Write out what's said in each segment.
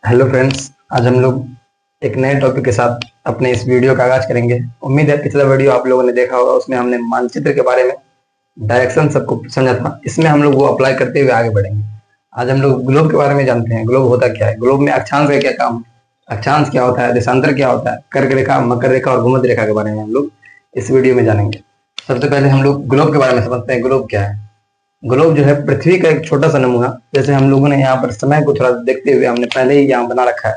Hello friends, आज हम लोग एक नए टॉपिक के साथ अपने इस वीडियो का आगाज करेंगे। उम्मीद है पिछला वीडियो आप लोगों ने देखा होगा, उसमें हमने मानचित्र के बारे में डायरेक्शन सबको समझा था। इसमें हम लोग वो अप्लाई करते हुए आगे बढ़ेंगे। आज हम लोग ग्लोब के बारे में जानते हैं। ग्लोब होता क्या है, ग्लोब में अक्षांश का क्या काम है, अक्षांश क्या होता है, देशांतर क्या होता है, कर्क रेखा, मकर रेखा और भूमध्य रेखा के बारे में हम लोग इस वीडियो में जानेंगे। सबसे पहले हम लोग ग्लोब के बारे में समझते हैं। ग्लोब क्या है? ग्लोब जो है पृथ्वी का एक छोटा सा नमूना। जैसे हम लोगों ने यहाँ पर समय को थोड़ा देखते हुए हमने पहले ही यहाँ बना रखा है,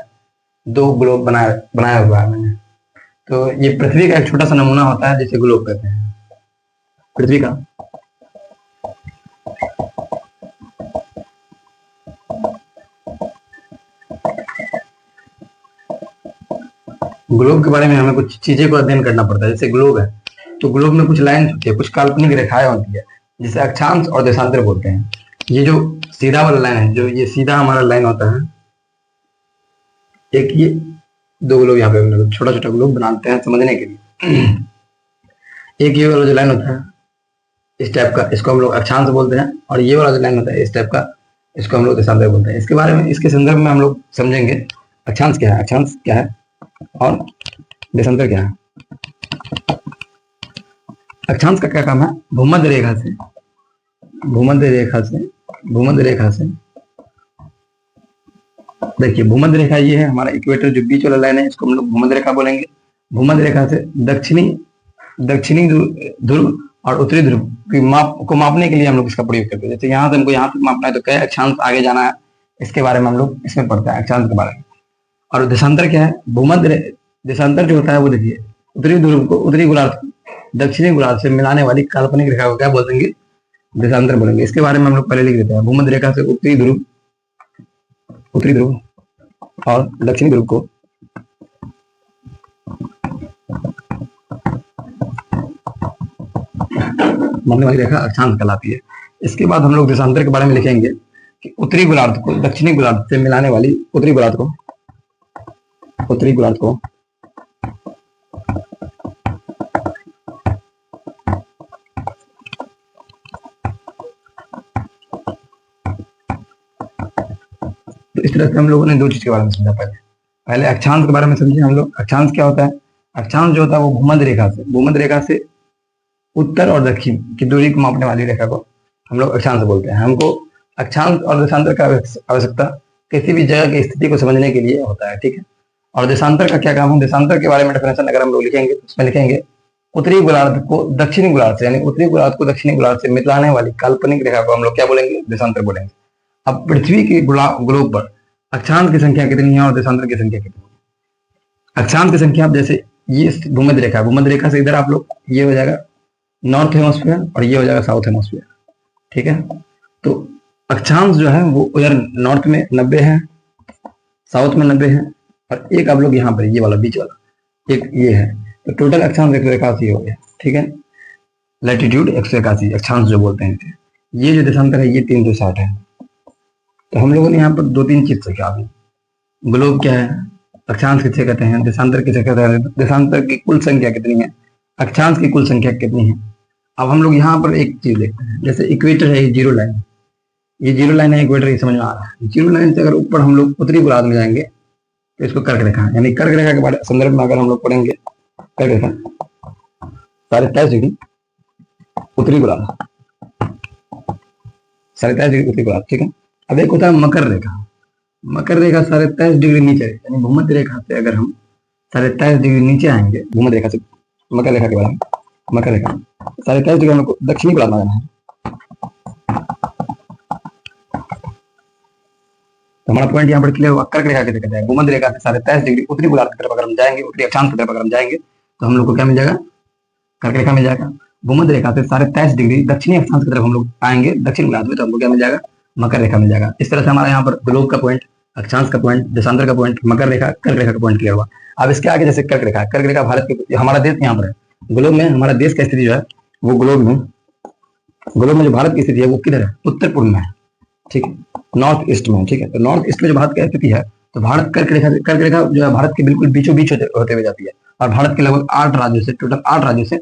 दो ग्लोब बनाया बनाया हुआ है मैंने। तो ये पृथ्वी का एक छोटा सा नमूना होता है जिसे ग्लोब कहते हैं। पृथ्वी का ग्लोब के बारे में हमें कुछ चीजें को अध्ययन करना पड़ता है। जैसे ग्लोब है तो ग्लोब में कुछ लाइन होती है, कुछ काल्पनिक रेखाएं होती है, जिसे अक्षांश और देशांतर बोलते हैं। ये जो सीधा वाला लाइन है, जो ये सीधा हमारा लाइन होता है, एक ये दो ग्लोब यहाँ पे हम लोग छोटा छोटा ग्लोब बनाते हैं समझने के लिए। एक ये वाला जो लाइन होता है इस टाइप का, इसको हम लोग अक्षांश बोलते हैं, और ये वाला जो लाइन होता है इस टाइप का, इसको हम लोग देशांतर बोलते हैं। इसके बारे में, इसके संदर्भ में हम लोग समझेंगे अक्षांश क्या है, अक्षांश क्या है और देशांतर क्या है। अक्षांश का क्या काम है? भूमध्य रेखा से भूमध्य रेखा से भूमध्य रेखा से देखिए, भूमध्य रेखा ये है हमारा इक्वेटर, जो बीच वाला लाइन है इसको हम लोग भूमध्य रेखा बोलेंगे। भूमध्य रेखा से दक्षिणी ध्रुव और उत्तरी ध्रुव की मापने के लिए हम लोग इसका प्रयोग करते हैं। जैसे यहाँ से हमको यहाँ तक मापना है तो कई अक्षांश आगे जाना है, इसके बारे में हम लोग इसमें पढ़ते हैं अक्षांश के बारे में। और देशांतर क्या है? देशांतर जो होता है वो देखिए, उत्तरी ध्रुव को, उत्तरी गोलार्ध दक्षिणी गोलार्ध से मिलाने वाली काल्पनिक रेखा को क्या बोलेंगे? देशांतर बोलेंगे। इसके बारे में हम लोग पहले लिख देते हैं। भूमध्य रेखा से उत्तरी ध्रुव और दक्षिणी ध्रुव को मापने वाली रेखा अक्षांश कहलाती है। इसके बाद हम लोग देशांतर के बारे में लिखेंगे कि उत्तरी गोलार्ध को दक्षिणी गोलार्ध से मिलाने वाली उत्तरी गोलार्ध को तो इस तरह से हम लोगों ने दो चीज के बारे में समझा। पहले अक्षांश के बारे में समझे हम लोग। अक्षांश क्या होता है? अक्षांश जो होता है वो भूमध्य रेखा से उत्तर और दक्षिण की दूरी को मापने वाली रेखा को हम लोग अक्षांश बोलते हैं। हमको अक्षांश और देशांतर का आवश्यकता किसी भी जगह की स्थिति को समझने के लिए होता है, ठीक है। और देशांतर का क्या काम है? देशांतर के बारे में डेफिनेशन अगर हम लोग लिखेंगे तो उसमें लिखेंगे उत्तरी गोलार्ध को दक्षिणी गोलार्ध से, यानी उत्तरी गोलार्ध को दक्षिणी गोलार्ध से मिलाने वाली काल्पनिक रेखा को हम लोग क्या बोलेंगे? देशांतर बोलेंगे। अब पृथ्वी के ग्लोब पर अक्षांश की संख्या कितनी है और देशांतर की संख्या कितनी है? अक्षांश की संख्या, जैसे ये भूमध्य रेखा से इधर आप लोग, ये हो जाएगा नॉर्थ हेमोस्फीयर और ये हो जाएगा साउथ हेमोस्फीयर, ठीक है। तो अक्षांश जो है वो उधर नॉर्थ में 90 है, साउथ में 90 है, और एक आप लोग यहाँ पर ये वाला बीच वाला एक ये है। तो टोटल अक्षांश 181 हो गया, ठीक है। लैटिट्यूड 181 अक्षांश जो बोलते हैं। ये जो देशांतर है ये 360 है। तो हम लोगों ने यहाँ पर दो तीन चीज सीखा अभी। ग्लोब क्या है, अक्षांश किसे कहते हैं, देशांतर किसे कहते हैं, देशांतर की कुल संख्या कितनी है, अक्षांश की कुल संख्या कितनी है। अब हम लोग यहाँ पर एक चीज देखते हैं, जैसे इक्वेटर है, ये जीरो लाइन है, इक्वेटर, ये समझ में आ रहा है। जीरो लाइन से अगर ऊपर हम लोग उत्तरी गोलार्ध में जाएंगे तो इसको कर्क रेखा, यानी कर्क रेखा के बारे संदर्भ में अगर हम लोग पढ़ेंगे, कर्क रेखा 23.5 डिग्री उत्तरी गोलार्ध, 23.5 डिग्री उत्तरी गोलार्ध, ठीक है। अब एक होता है मकर रेखा 23.5 डिग्री नीचे, यानी भूमध्य रेखा से अगर हम 23.5 डिग्री नीचे आएंगे भूमध्य रेखा से, मकर रेखा के बारे में, मकर रेखा 23.5 डिग्री हमको दक्षिणी गोलार्ध में जाना है। तो हमारा पॉइंट यहाँ पर क्लियर हुआ। कर्क रेखा किसे कहते हैं? भूमध्य रेखा से 23.5 डिग्री उत्तरी गोलार्ध की तरफ अगर हम जाएंगे, उत्तरी अक्षांश की तरफ अगर हम जाएंगे तो हम लोग को क्या मिल जाएगा? कर्क रेखा मिल जाएगा। भूमध्य रेखा से 23.5 डिग्री दक्षिणी अक्षांश की तरफ हम लोग आएंगे दक्षिण गोलार्ध में, तो हमको क्या मिल जाएगा? मकर रेखा मिल जाएगा। इस तरह से हमारा यहाँ पर ग्लोब का पॉइंट, अक्षांश का पॉइंट, देशांतर का पॉइंट, मकर रेखा, कर्क रेखा का पॉइंट क्लियर हुआ। अब इसके आगे जैसे कर्क रेखा भारत के, हमारा देश यहाँ पर है, ग्लोब में हमारा देश का स्थिति जो है वो ग्लोब में जो भारत की स्थिति है वो किधर है? उत्तर पूर्व में है, ठीक है, नॉर्थ ईस्ट में, ठीक है। तो नॉर्थ ईस्ट में जो भारत की स्थिति है, तो भारत कर्क रेखा जो है भारत के बिल्कुल बीचों बीच होते हुए जाती है, और भारत के लगभग 8 राज्यों से, टोटल 8 राज्यों से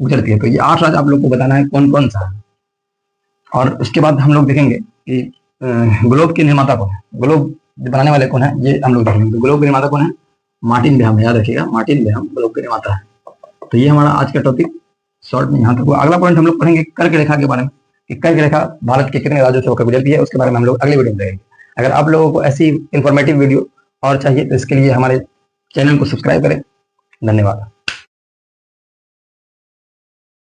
गुजरती है। तो ये 8 राज्य आप लोग को बताना है कौन कौन सा है। और उसके बाद हम लोग देखेंगे कि ग्लोब के निर्माता कौन है। ग्लोब बनाने वाले कौन है ये हम लोग देखेंगे। तो ग्लोब के निर्माता कौन है? मार्टिन बेहम, याद रखिएगा मार्टिन बेहम ग्लोब के निर्माता है। तो ये हमारा आज का टॉपिक शॉर्ट में यहाँ तक हुआ। अगला पॉइंट हम लोग पढ़ेंगे कर्क रेखा के बारे में कि कर्क रेखा भारत के कितने राज्यों से होकर गुजरती है, उसके बारे में हम लोग अगले वीडियो में देखेंगे। अगर आप लोगों को ऐसी इंफॉर्मेटिव वीडियो और चाहिए तो इसके लिए हमारे चैनल को सब्सक्राइब करें। धन्यवाद।